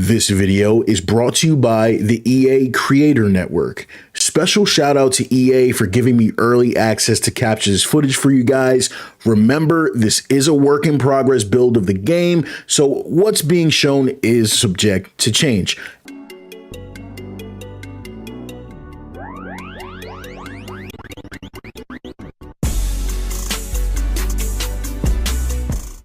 This video is brought to you by the EA Creator Network. Special shout out to EA for giving me early access to capture this footage for you guys. Remember, this is a work in progress build of the game, so what's being shown is subject to change.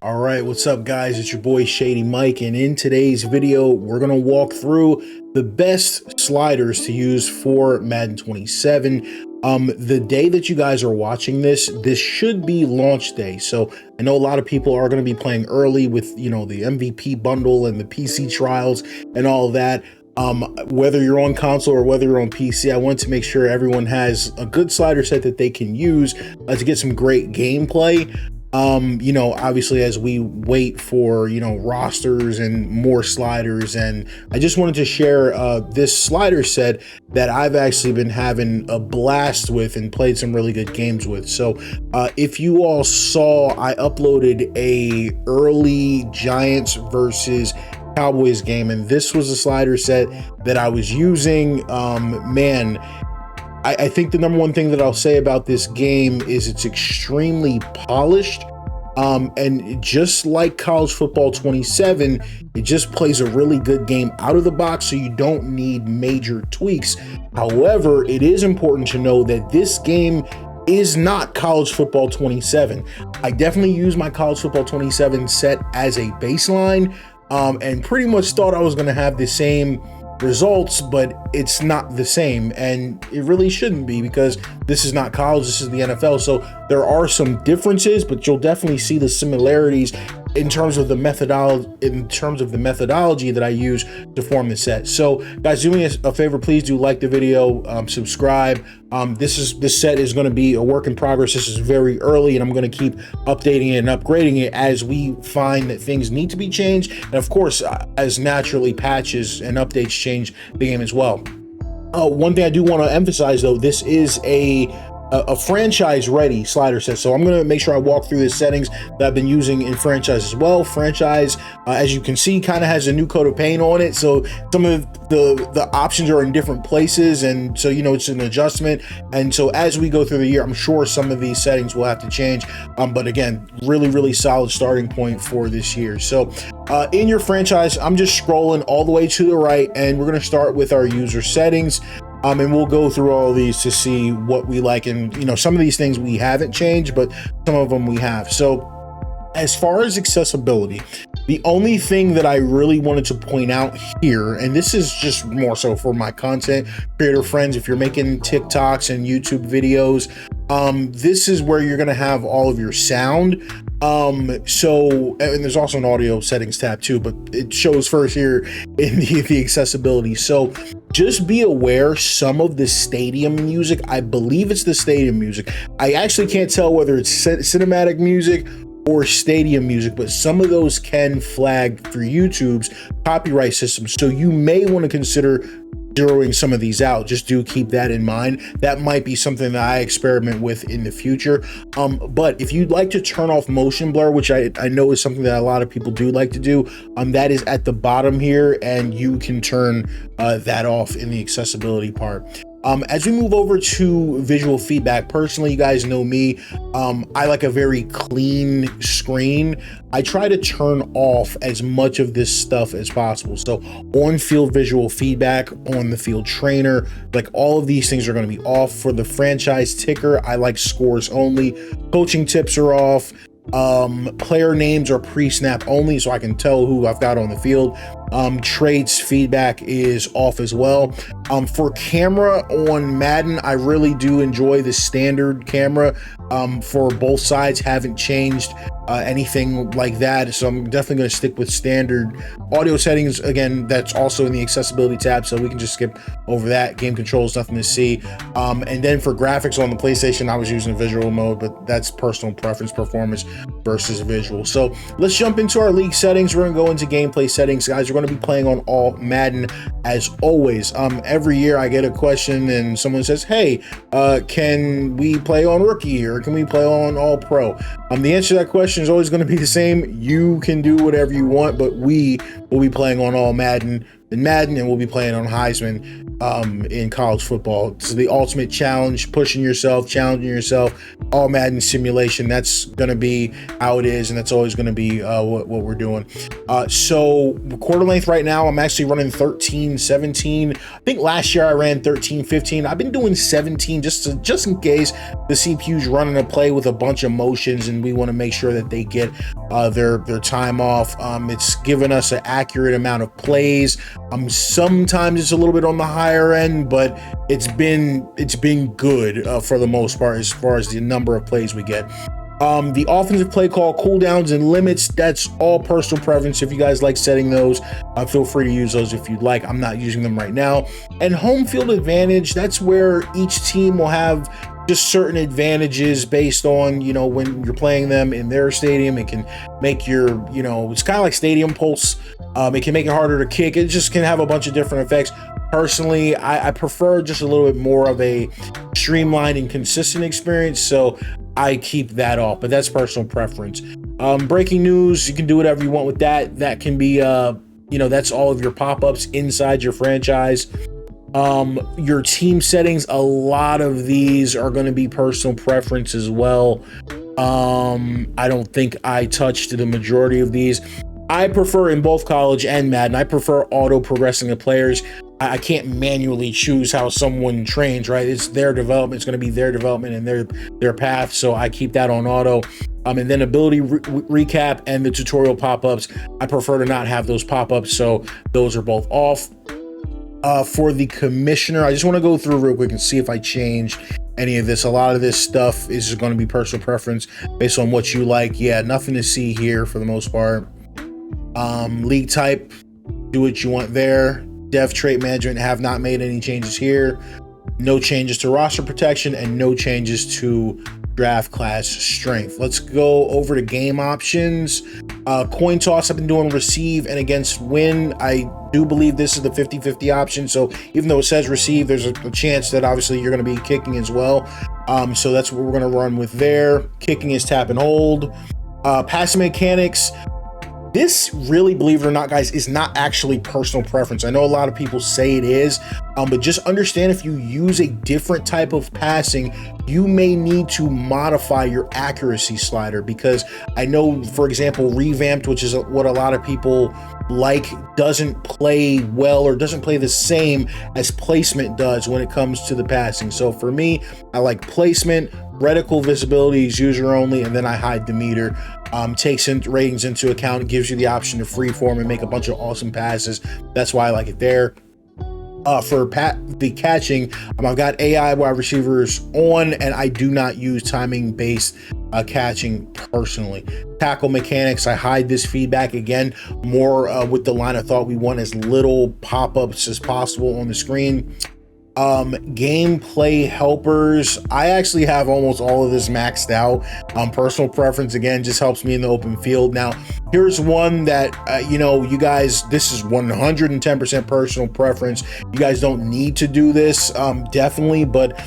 All right, what's up guys? It's your boy Shady Mike, and in today's video, we're gonna walk through the best sliders to use for Madden 27. The day that you guys are watching this should be launch day. So I know a lot of people are gonna be playing early with, the MVP bundle and the PC trials and all of that. Whether you're on console or whether you're on PC, I want to make sure everyone has a good slider set that they can use to get some great gameplay. Obviously as we wait for, rosters and more sliders, and I just wanted to share this slider set that I've actually been having a blast with and played some really good games with. So if you all saw, I uploaded a early Giants versus Cowboys game, and this was a slider set that I was using. I think the number one thing that I'll say about this game is it's extremely polished. And just like College Football 27, it just plays a really good game out of the box, so you don't need major tweaks. However, it is important to know that this game is not College Football 27. I definitely use my College Football 27 set as a baseline, and pretty much thought I was going to have the same results, but it's not the same, and it really shouldn't be, because this is not college, this is the NFL. So there are some differences, but you'll definitely see the similarities in terms of the methodology that I use to form the set. So guys, do me a favor, please do like the video, subscribe. This set is going to be a work in progress. This is very early, and I'm going to keep updating it and upgrading it as we find that things need to be changed, and of course as naturally patches and updates change the game as well. One thing I do want to emphasize though, this is a franchise ready slider set, so I'm going to make sure I walk through the settings that I've been using in franchise as well. Franchise, as you can see, kind of has a new coat of paint on it, so some of the options are in different places, and so it's an adjustment. And so as we go through the year, I'm sure some of these settings will have to change, but again, really solid starting point for this year. So in your franchise, I'm just scrolling all the way to the right, and we're going to start with our user settings. And we'll go through all of these to see what we like. And, some of these things we haven't changed, but some of them we have. So as far as accessibility, the only thing that I really wanted to point out here, and this is just more so for my content creator friends, if you're making TikToks and YouTube videos, this is where you're going to have all of your sound. And there's also an audio settings tab too, but it shows first here in the accessibility. So just be aware, some of the stadium music, I believe it's the stadium music. I actually can't tell whether it's cinematic music or stadium music, but some of those can flag for YouTube's copyright system. So you may want to consider zeroing some of these out. Just do keep that in mind. That might be something that I experiment with in the future. But if you'd like to turn off motion blur, which I know is something that a lot of people do like to do, that is at the bottom here, and you can turn that off in the accessibility part. As we move over to visual feedback, personally, you guys know me, I like a very clean screen. I try to turn off as much of this stuff as possible. So on-field visual feedback, on the field trainer, like all of these things are going to be off. For the franchise ticker, I like scores only. Coaching tips are off. Player names are pre-snap only, so I can tell who I've got on the field. Traits feedback is off as well. For camera on Madden, I really do enjoy the standard camera for both sides. Haven't changed anything like that, so I'm definitely going to stick with standard. Audio settings, again, that's also in the accessibility tab, so we can just skip over that. Game controls, nothing to see. And then for graphics on the PlayStation, I was using visual mode, but that's personal preference, performance versus visual. So let's jump into our league settings. We're going to go into gameplay settings, guys. We're going to be playing on All-Madden as always. Every year I get a question and someone says, hey, can we play on Rookie or can we play on All-Pro? The answer to that question is always going to be the same. You can do whatever you want, but we will be playing on All-Madden and Madden, and we'll be playing on Heisman in college football. So the ultimate challenge, pushing yourself, challenging yourself, All-Madden simulation. That's going to be how it is, and that's always going to be what we're doing. So quarter length right now, I'm actually running 13-17. I think last year I ran 13-15. I've been doing 17 just in case the CPU's running a play with a bunch of motions, and we want to make sure that they get their time off. It's given us an accurate amount of plays. Sometimes it's a little bit on the higher end, but it's been good for the most part as far as the number of plays we get. The offensive play call, cooldowns and limits, that's all personal preference. If you guys like setting those, feel free to use those if you'd like. I'm not using them right now. And home field advantage, that's where each team will have just certain advantages based on, when you're playing them in their stadium. It can make your, it's kind of like stadium pulse. It can make it harder to kick. It just can have a bunch of different effects. Personally, I prefer just a little bit more of a streamlined and consistent experience, so I keep that off, but that's personal preference. Breaking news, you can do whatever you want with that. That can be, that's all of your pop-ups inside your franchise. Your team settings, a lot of these are going to be personal preference as well. I don't think I touched the majority of these. I prefer, in both college and Madden, I prefer auto progressing the players. I can't manually choose how someone trains, right? It's their development. It's going to be their development and their path. So I keep that on auto. And then ability recap and the tutorial pop-ups, I prefer to not have those pop-ups. So those are both off. For the commissioner, I just want to go through real quick and see if I change any of this. A lot of this stuff is just going to be personal preference based on what you like. Yeah, nothing to see here for the most part. League type, do what you want there. Dev trait management, have not made any changes here. No changes to roster protection and no changes to draft class strength. Let's go over to game options. Coin toss, I've been doing receive and against win. I do believe this is the 50-50 option. So even though it says receive, there's a chance that obviously you're going to be kicking as well. So that's what we're going to run with there. Kicking is tap and hold. Passing mechanics. This really, believe it or not, guys, is not actually personal preference. I know a lot of people say it is, but just understand if you use a different type of passing, you may need to modify your accuracy slider, because I know, for example, revamped, which is what a lot of people like, doesn't play well or doesn't play the same as placement does when it comes to the passing. So for me, I like placement. Reticle visibility is user only, and then I hide the meter. Takes ratings into account, gives you the option to freeform and make a bunch of awesome passes. That's why I like it there. For the catching, I've got AI wide receivers on, and I do not use timing based catching personally. Tackle mechanics, I hide this feedback again, more with the line of thought. We want as little pop-ups as possible on the screen. Gameplay helpers, I actually have almost all of this maxed out. Personal preference, again, just helps me in the open field. Now here's one that you guys, this is 110% personal preference. You guys don't need to do this, definitely, but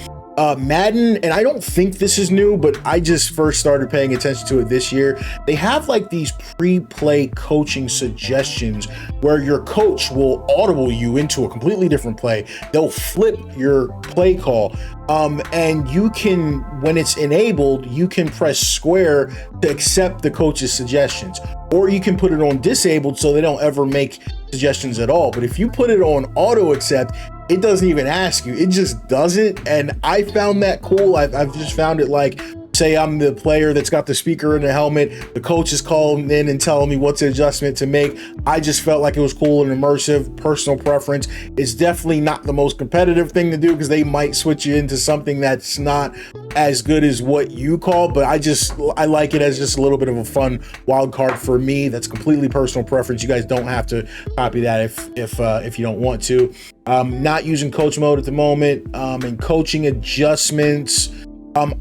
Madden, and I don't think this is new, but I just first started paying attention to it this year. They have like these pre-play coaching suggestions where your coach will audible you into a completely different play. They'll flip your play call. And you can, when it's enabled, you can press square to accept the coach's suggestions, or you can put it on disabled so they don't ever make suggestions at all. But if you put it on auto accept, it doesn't even ask you, it just does it. And I found that cool. I've just found it, like, say I'm the player that's got the speaker in the helmet, the coach is calling in and telling me what's the adjustment to make. I just felt like it was cool and immersive. Personal preference. It's definitely not the most competitive thing to do, because they might switch you into something that's not as good as what you call, but I like it as just a little bit of a fun wild card for me. That's completely personal preference. You guys don't have to copy that if you don't want to. Not using coach mode at the moment. And coaching adjustments,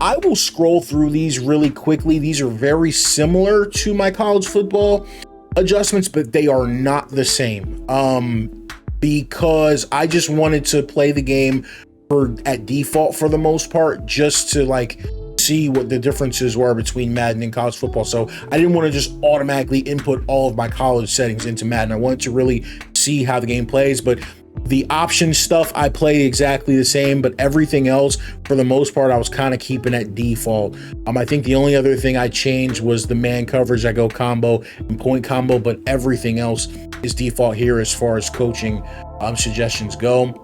I will scroll through these really quickly. These are very similar to my college football. adjustments, but they are not the same. Because I just wanted to play the game at default for the most part, just to like see what the differences were between Madden and college football. So I didn't want to just automatically input all of my college settings into Madden. I wanted to really see how the game plays, but the option stuff I played exactly the same, but everything else for the most part I was kind of keeping at default. I think the only other thing I changed was the man coverage. I go combo and point combo, but everything else is default here as far as coaching suggestions go.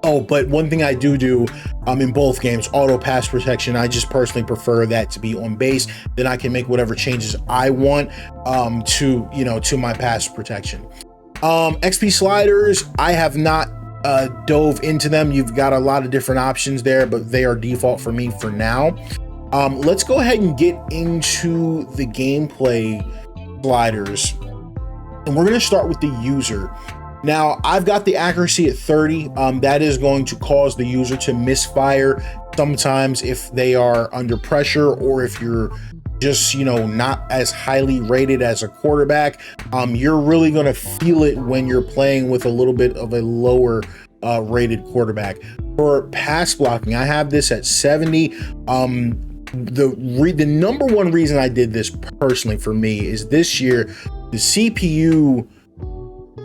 Oh, but one thing I do in both games, auto pass protection, I just personally prefer that to be on base. Then I can make whatever changes I want to my pass protection. XP sliders, I have not dove into them. You've got a lot of different options there, but they are default for me for now. Let's go ahead and get into the gameplay sliders. And we're going to start with the user. Now, I've got the accuracy at 30. That is going to cause the user to misfire sometimes if they are under pressure, or if you're just, not as highly rated as a quarterback. You're really going to feel it when you're playing with a little bit of a lower rated quarterback. For pass blocking, I have this at 70. The number one reason I did this personally for me is this year, the CPU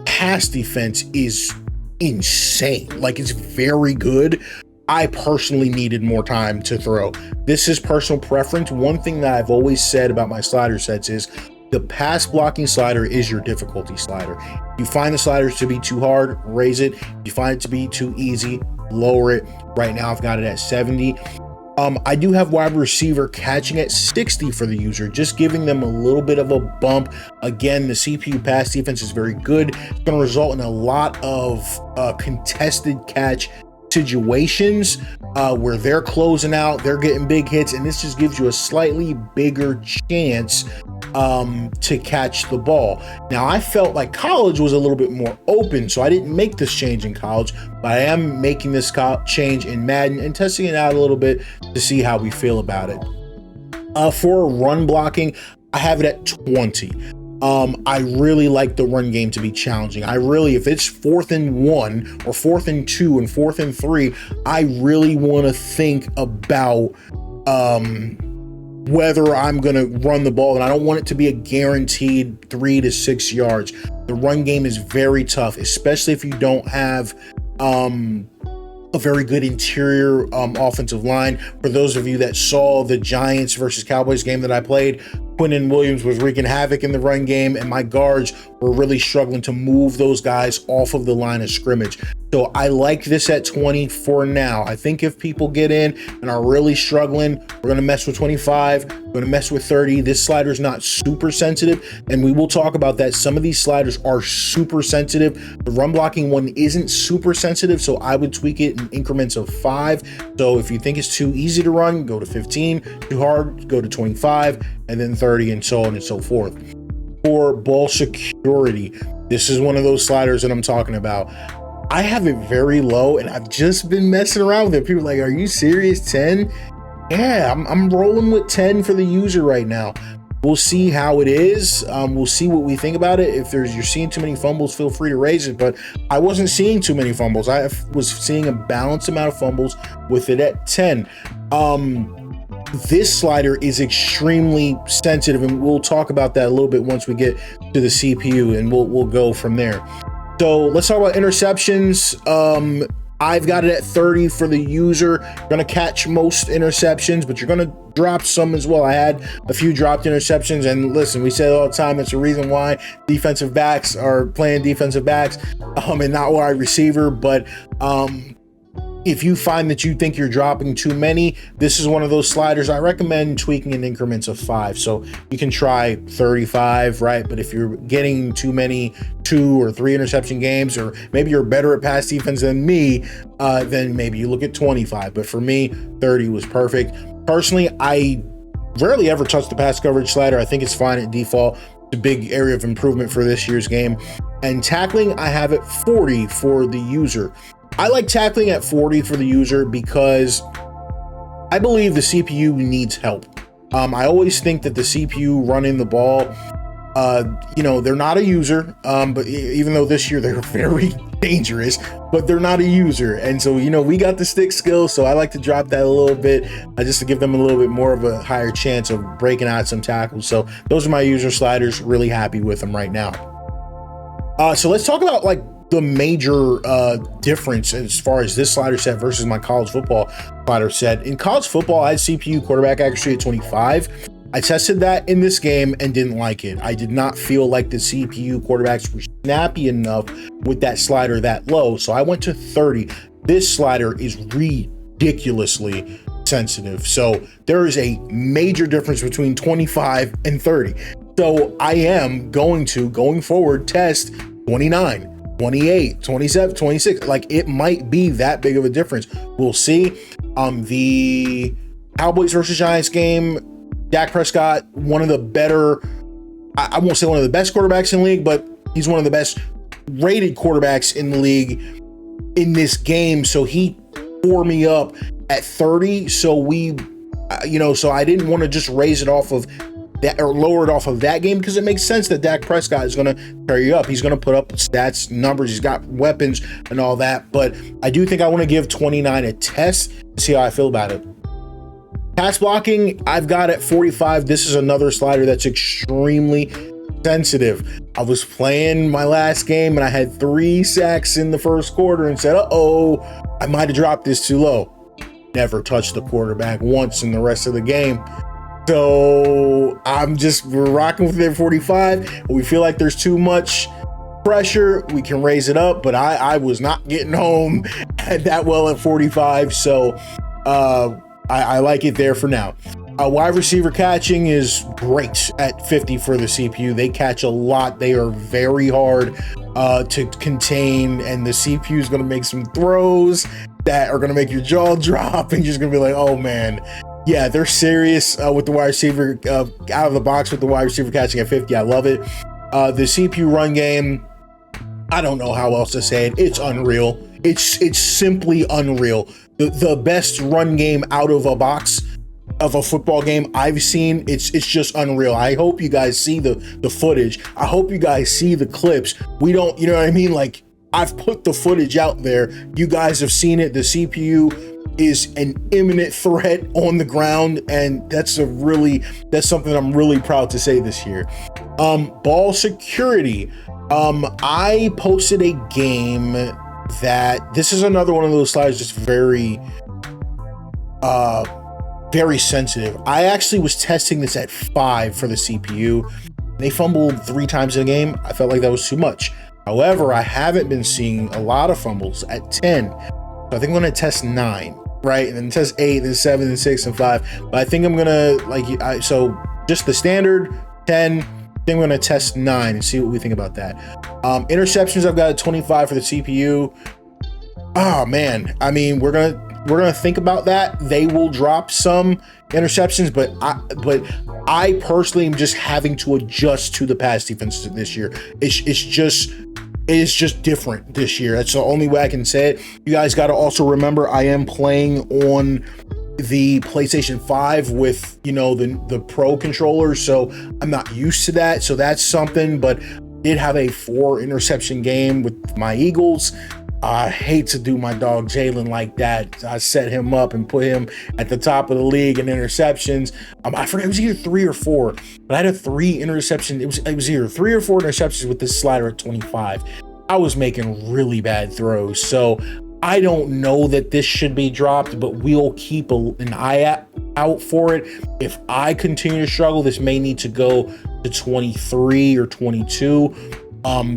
pass defense is insane. Like, it's very good. I personally needed more time to throw. This is personal preference. One thing that I've always said about my slider sets is the pass blocking slider is your difficulty slider. If you find the sliders to be too hard, raise it. If you find it to be too easy, lower it. Right now I've got it at 70. I do have wide receiver catching at 60 for the user, just giving them a little bit of a bump. Again, the CPU pass defense is very good. It's going to result in a lot of contested catch situations where they're closing out, they're getting big hits, and this just gives you a slightly bigger chance to catch the ball. Now, I felt like college was a little bit more open, so I didn't make this change in college, but I am making this change in Madden and testing it out a little bit to see how we feel about it. For run blocking, I have it at 20. I really like the run game to be challenging. If it's 4th and 1 or 4th and 2 and 4th and 3, I really want to think about whether I'm going to run the ball, and I don't want it to be a guaranteed 3 to 6 yards. The run game is very tough, especially if you don't have a very good interior offensive line. For those of you that saw the Giants versus Cowboys game that I played, Quinton Williams was wreaking havoc in the run game, and my guards were really struggling to move those guys off of the line of scrimmage. So I like this at 20 for now. I think if people get in and are really struggling, we're going to mess with 25, we're going to mess with 30. This slider is not super sensitive, and we will talk about that. Some of these sliders are super sensitive. The run blocking one isn't super sensitive, so I would tweak it in increments of 5. So if you think it's too easy to run, go to 15. Too hard, go to 25, and then 30, and so on and so forth. For ball security, this is one of those sliders that I'm talking about. I have it very low, and I've just been messing around with it. People are like, are you serious? 10? Yeah, I'm rolling with 10 for the user right now. We'll see how it is. We'll see what we think about it. If you're seeing too many fumbles, feel free to raise it, but I wasn't seeing too many fumbles. I was seeing a balanced amount of fumbles with it at 10. This slider is extremely sensitive, and we'll talk about that a little bit once we get to the CPU, and we'll go from there. So let's talk about interceptions. I've got it at 30 for the user. You're gonna catch most interceptions, but you're gonna drop some as well. I had a few dropped interceptions, and listen, we say it all the time, it's a reason why defensive backs are playing defensive backs and not wide receiver. But if you find that you think you're dropping too many, this is one of those sliders I recommend tweaking in increments of 5. So you can try 35, right? But if you're getting too many 2 or 3 interception games, or maybe you're better at pass defense than me, then maybe you look at 25. But for me, 30 was perfect. Personally, I rarely ever touch the pass coverage slider. I think it's fine at default. It's a big area of improvement for this year's game. And tackling, I have it 40 for the user. I like tackling at 40 for the user because I believe the CPU needs help. I always think that the CPU running the ball You know, they're not a user, but even though this year they're very dangerous, but they're not a user. And so, you know, we got the stick skill, so I like to drop that a little bit just to give them a little bit more of a higher chance of breaking out some tackles. So those are my user sliders. Really happy with them right now. So let's talk about like the major difference as far as this slider set versus my college football slider set. In college football, I had CPU quarterback accuracy at 25. I tested that in this game and didn't like it. I did not feel like the CPU quarterbacks were snappy enough with that slider that low, so I went to 30. This slider is ridiculously sensitive, so there is a major difference between 25 and 30. So I am going forward, test 29, 28, 27, 26. Like, it might be that big of a difference. We'll see. The Cowboys versus Giants game, Dak Prescott, one of the better, I won't say one of the best quarterbacks in the league, but he's one of the best rated quarterbacks in the league in this game. So he tore me up at 30. So we, so I didn't want to just raise it off of that or lower it off of that game, because it makes sense that Dak Prescott is going to carry you up. He's going to put up stats, numbers, he's got weapons and all that. But I do think I want to give 29 a test to see how I feel about it. Pass blocking, I've got at 45. This is another slider that's extremely sensitive. I was playing my last game and I had 3 sacks in the first quarter and said, uh-oh, I might have dropped this too low. Never touched the quarterback once in the rest of the game. So we're rocking with it at 45. We feel like there's too much pressure, we can raise it up, but I was not getting home that well at 45. So I like it there for now. Wide receiver catching is great at 50 for the CPU. They catch a lot. They are very hard to contain, and the CPU is going to make some throws that are going to make your jaw drop, and you're just going to be like, oh man. Yeah, they're serious with the wide receiver out of the box with the wide receiver catching at 50. I love it. The CPU run game, I don't know how else to say it. It's unreal. It's simply unreal. The best run game out of a box of a football game I've seen. It's just unreal. I hope you guys see the footage. I hope you guys see the clips. We don't, you know what I mean? Like, I've put the footage out there. You guys have seen it. The CPU is an imminent threat on the ground, and that's something I'm really proud to say this year. Ball security. I posted a game that, this is another one of those slides, just very sensitive. I actually was testing this at 5 for the CPU. They fumbled 3 times in a game. I felt like that was too much. However, I haven't been seeing a lot of fumbles at 10. So I think I'm going to test 9, right? And then test 8, then 7, then 6, and 5. But I think I'm going to, so just the standard 10, then we're going to test 9 and see what we think about that. Interceptions, I've got a 25 for the CPU. Oh man, I mean, we're gonna think about that. They will drop some interceptions, but I personally am just having to adjust to the pass defense this year. It's just different this year. That's the only way I can say it. You guys got to also remember, I am playing on the PlayStation 5 with, the Pro controller, so I'm not used to that. So that's something, but did have a 4 interception game with my Eagles. I hate to do my dog Jalen like that. I set him up and put him at the top of the league in interceptions. I forget, it was either 3 or 4, but I had a 3 interception. It was either 3 or 4 interceptions with this slider at 25. I was making really bad throws. So I don't know that this should be dropped, but we'll keep an eye out for it. If I continue to struggle, this may need to go to 23 or 22.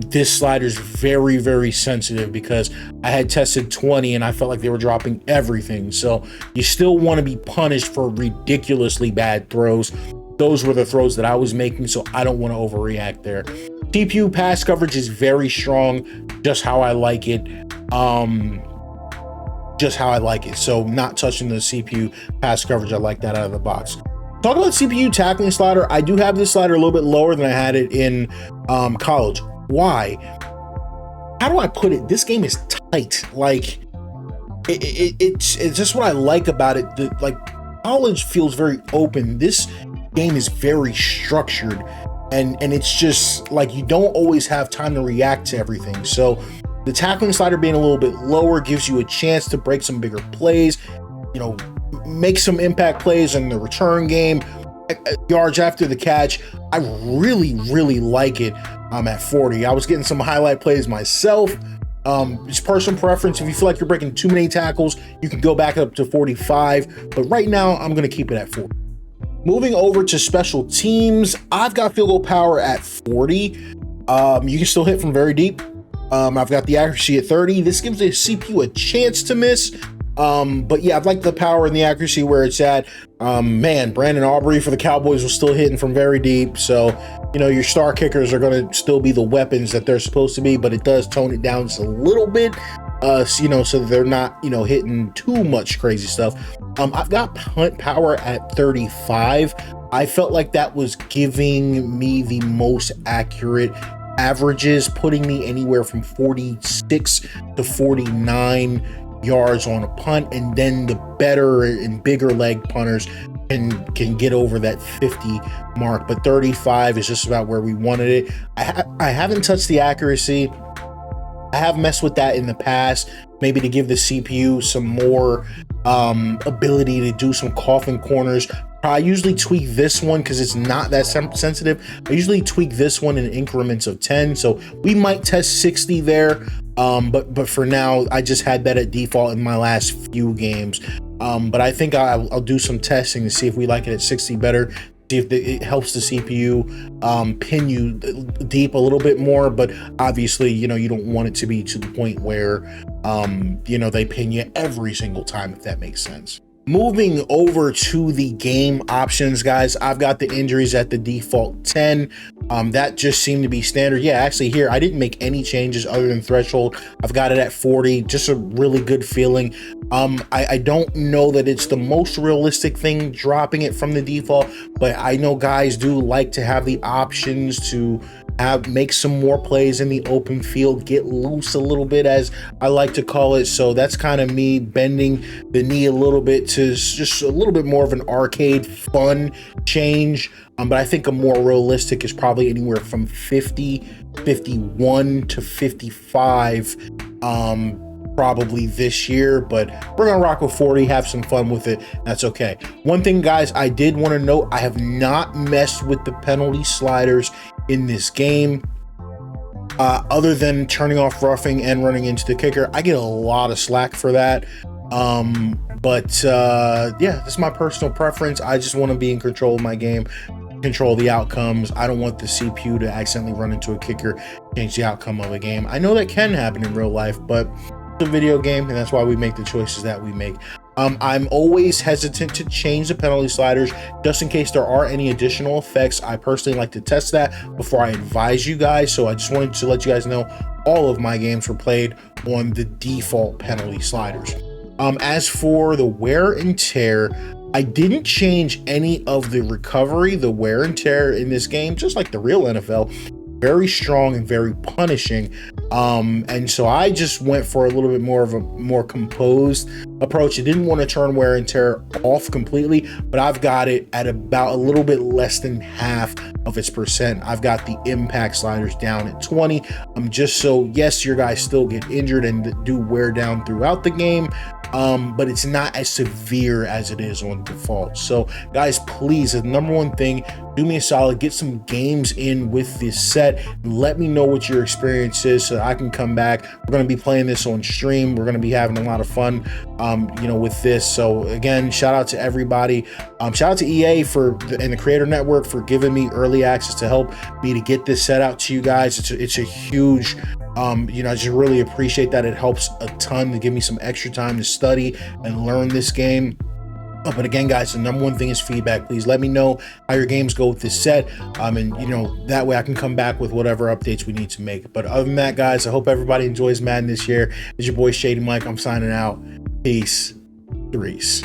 This slider is very, very sensitive because I had tested 20 and I felt like they were dropping everything. So you still want to be punished for ridiculously bad throws. Those were the throws that I was making, so I don't want to overreact there. CPU pass coverage is very strong, just how I like it. So not touching the CPU pass coverage. I like that out of the box. Talk about CPU tackling slider. I do have this slider a little bit lower than I had it in college. Why? How do I put it? This game is tight. Like it's just what I like about it. Like college feels very open. This game is very structured. and it's just like you don't always have time to react to everything. So the tackling slider being a little bit lower gives you a chance to break some bigger plays, you know, make some impact plays in the return game, yards after the catch. I really like it at 40. I was getting some highlight plays myself. It's personal preference. If you feel like you're breaking too many tackles, you can go back up to 45, but right now I'm going to keep it at 40. Moving over to special teams, I've got field goal power at 40. You can still hit from very deep. I've got the accuracy at 30. This gives the CPU a chance to miss. But yeah, I'd like the power and the accuracy where it's at. Man, Brandon Aubrey for the Cowboys was still hitting from very deep. So, you know, your star kickers are going to still be the weapons that they're supposed to be, but it does tone it down just a little bit. You know, so they're not, you know, hitting too much crazy stuff. I've got punt power at 35. I felt like that was giving me the most accurate averages, putting me anywhere from 46 to 49 yards on a punt, and then the better and bigger leg punters can get over that 50 mark. But 35 is just about where we wanted it. I haven't touched the accuracy. I have messed with that in the past, maybe to give the CPU some more ability to do some coffin corners. I usually tweak this one because it's not that sensitive. I usually tweak this one in increments of 10, so we might test 60 there. But for now, I just had that at default in my last few games. But I think I'll do some testing to see if we like it at 60 better. See if it helps the CPU pin you deep a little bit more. But obviously, you know, you don't want it to be to the point where you know, they pin you every single time, if that makes sense. Moving over to the game options, guys, I've got the injuries at the default 10. That just seemed to be standard. Yeah, actually here, I didn't make any changes other than threshold. I've got it at 40, just a really good feeling. I don't know that it's the most realistic thing dropping it from the default, but I know guys do like to have the options to make some more plays in the open field, get loose a little bit, as I like to call it. So that's kind of me bending the knee a little bit to just a little bit more of an arcade fun change. But I think a more realistic is probably anywhere from 50, 51 to 55 probably this year, but we're gonna rock with 40, have some fun with it. That's okay. One thing, guys, I did want to note, I have not messed with the penalty sliders in this game, other than turning off roughing and running into the kicker. I get a lot of slack for that. But yeah, this is my personal preference. I just want to be in control of my game, control the outcomes. I don't want the CPU to accidentally run into a kicker, change the outcome of a game. I know that can happen in real life, but it's a video game, and that's why we make the choices that we make. I'm always hesitant to change the penalty sliders just in case there are any additional effects. I personally like to test that before I advise you guys. So I just wanted to let you guys know all of my games were played on the default penalty sliders. As for the wear and tear, I didn't change any of the recovery. The wear and tear in this game, just like the real NFL, very strong and very punishing. And so I just went for a little bit more of a more composed approach. I didn't want to turn wear and tear off completely, but I've got it at about a little bit less than half of its percent. I've got the impact sliders down at 20. Just so, yes, your guys still get injured and do wear down throughout the game, but it's not as severe as it is on default. So guys, please, the number one thing, do me a solid, get some games in with this set. Let me know what your experience is so I can come back. We're going to be playing this on stream. We're going to be having a lot of fun, you know, with this. So again, shout out to everybody. Shout out to EA and the Creator Network for giving me early access to help me to get this set out to you guys. It's a huge, you know, I just really appreciate that. It helps a ton to give me some extra time to study and learn this game. But again, guys, the number one thing is feedback. Please let me know how your games go with this set, and you know, that way I can come back with whatever updates we need to make. But other than that, guys, I hope everybody enjoys Madden this year. It's your boy Shady Mike. I'm signing out. Peace. Threes.